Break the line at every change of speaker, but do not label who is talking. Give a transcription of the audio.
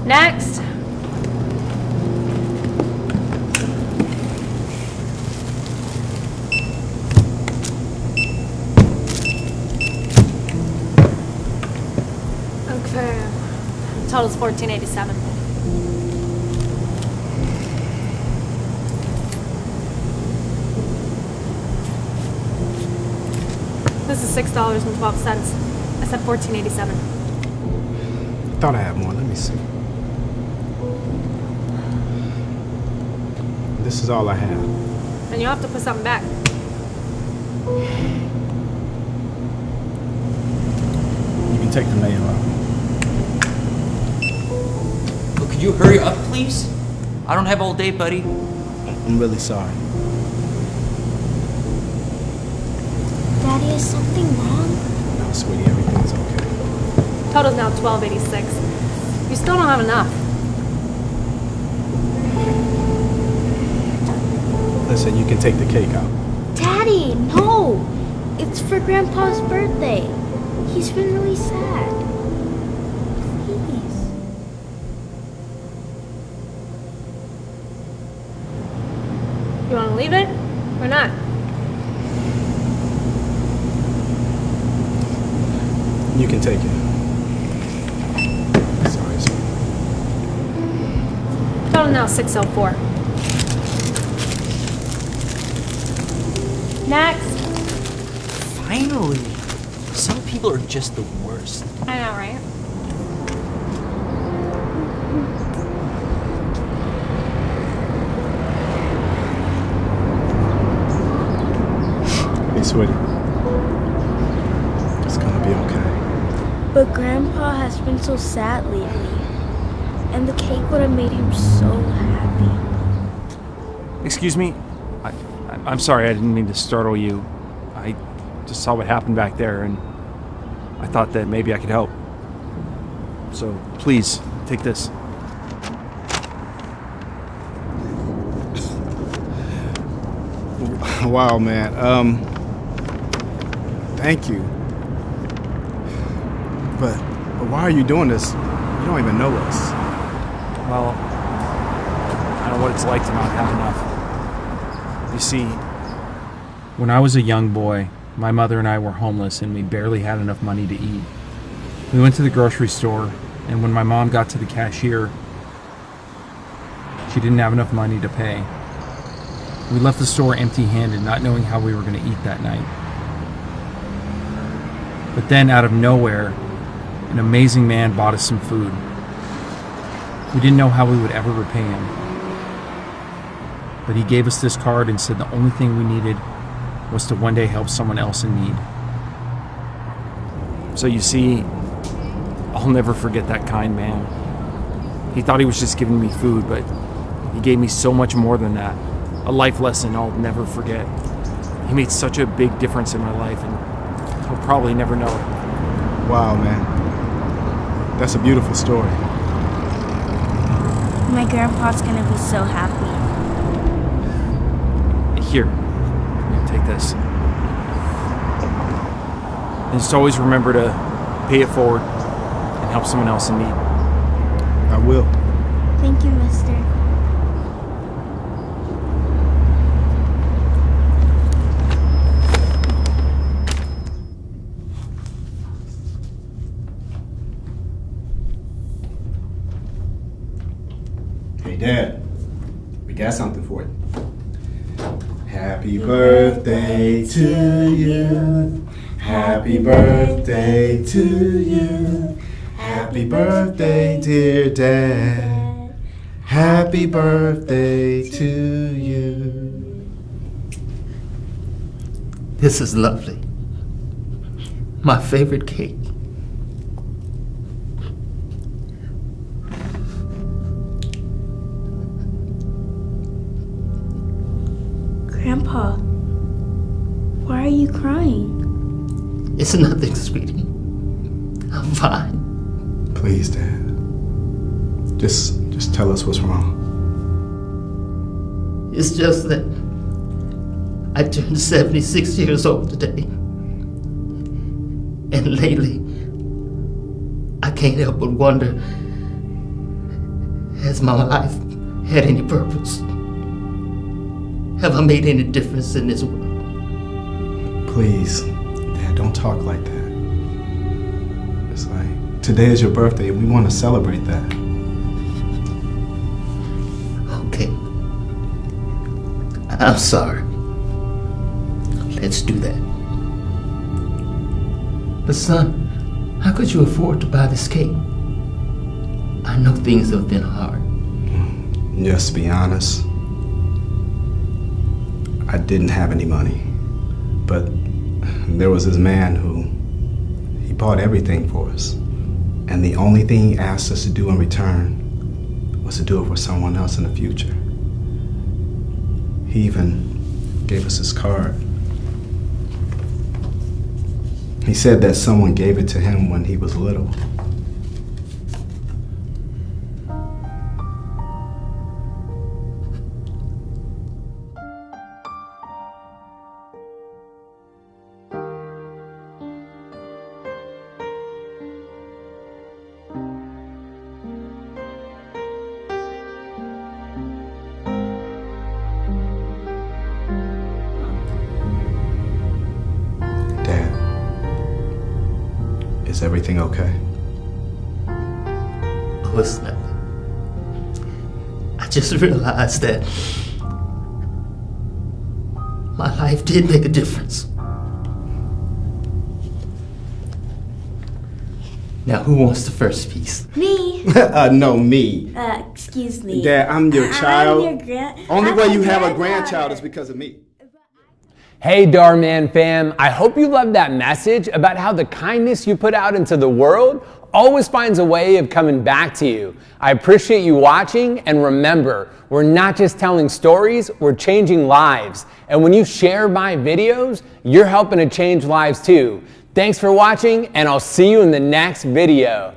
Next. Okay. Total's $14.87. This is $6.12. I said $14.87.
I thought I had more. Let me see. This is all I have.
And you'll have to put something back.
You can take the mayo out.
Well, could you hurry up, please? I don't have all day, buddy.
I'm really sorry.
Daddy, is something wrong?
No, sweetie, everything's okay.
Total's now $12.86. You still don't have enough.
Listen, you can take the cake out.
Daddy, no! It's for Grandpa's birthday. He's been really sad. Please.
You want to leave it or not?
You can take it. Sorry, sweetie.
Total now $6.04. Next.
Finally! Some people are just the worst.
I know, right?
Hey, sweetie. It's gonna be okay.
But Grandpa has been so sad lately. And the cake would have made him so happy.
Excuse me? I'm sorry, I didn't mean to startle you. I just saw what happened back there, and I thought that maybe I could help. So, please, take this.
Wow, man. Thank you. But why are you doing this? You don't even know us.
Well, I know what it's like to not have enough. You see, when I was a young boy, my mother and I were homeless and we barely had enough money to eat. We went to the grocery store, and when my mom got to the cashier, she didn't have enough money to pay. We left the store empty-handed, not knowing how we were going to eat that night. But then, out of nowhere, an amazing man bought us some food. We didn't know how we would ever repay him. But he gave us this card and said the only thing we needed was to one day help someone else in need. So you see, I'll never forget that kind man. He thought he was just giving me food, but he gave me so much more than that. A life lesson I'll never forget. He made such a big difference in my life, and I'll probably never know it.
Wow, man. That's a beautiful story.
My grandpa's gonna be so happy.
Here, take this. And just always remember to pay it forward and help someone else in need.
I will.
Thank you, mister.
Hey, Dad. We got something for you. Happy birthday to you. Happy birthday to you. Happy birthday, dear Dad. Happy birthday to you.
This is lovely. My favorite cake.
Grandpa, why are you crying?
It's nothing, sweetie. I'm fine.
Please, Dad. Just tell us what's wrong.
It's just that I turned 76 years old today. And lately, I can't help but wonder Has my life had any purpose? Have I made any difference in this world?
Please, Dad, don't talk like that. It's like, today is your birthday and we want to celebrate that.
Okay. I'm sorry. Let's do that. But son, how could you afford to buy this cake? I know things have been hard.
Just to be honest, I didn't have any money. But there was this man who, he bought everything for us. And the only thing he asked us to do in return was to do it for someone else in the future. He even gave us his card. He said that someone gave it to him when he was little. Is everything okay?
Oh, it's nothing. I just realized that my life did make a difference. Now, who wants the first piece?
Me.
No, me.
Excuse me.
Dad, I'm your child.
I'm your
Only
I'm
way
a
you have a
granddaughter.
grandchild is because of me.
Hey Darman fam, I hope you loved that message about how the kindness you put out into the world always finds a way of coming back to you. I appreciate you watching, and remember, we're not just telling stories, we're changing lives. And when you share my videos, you're helping to change lives too. Thanks for watching, and I'll see you in the next video.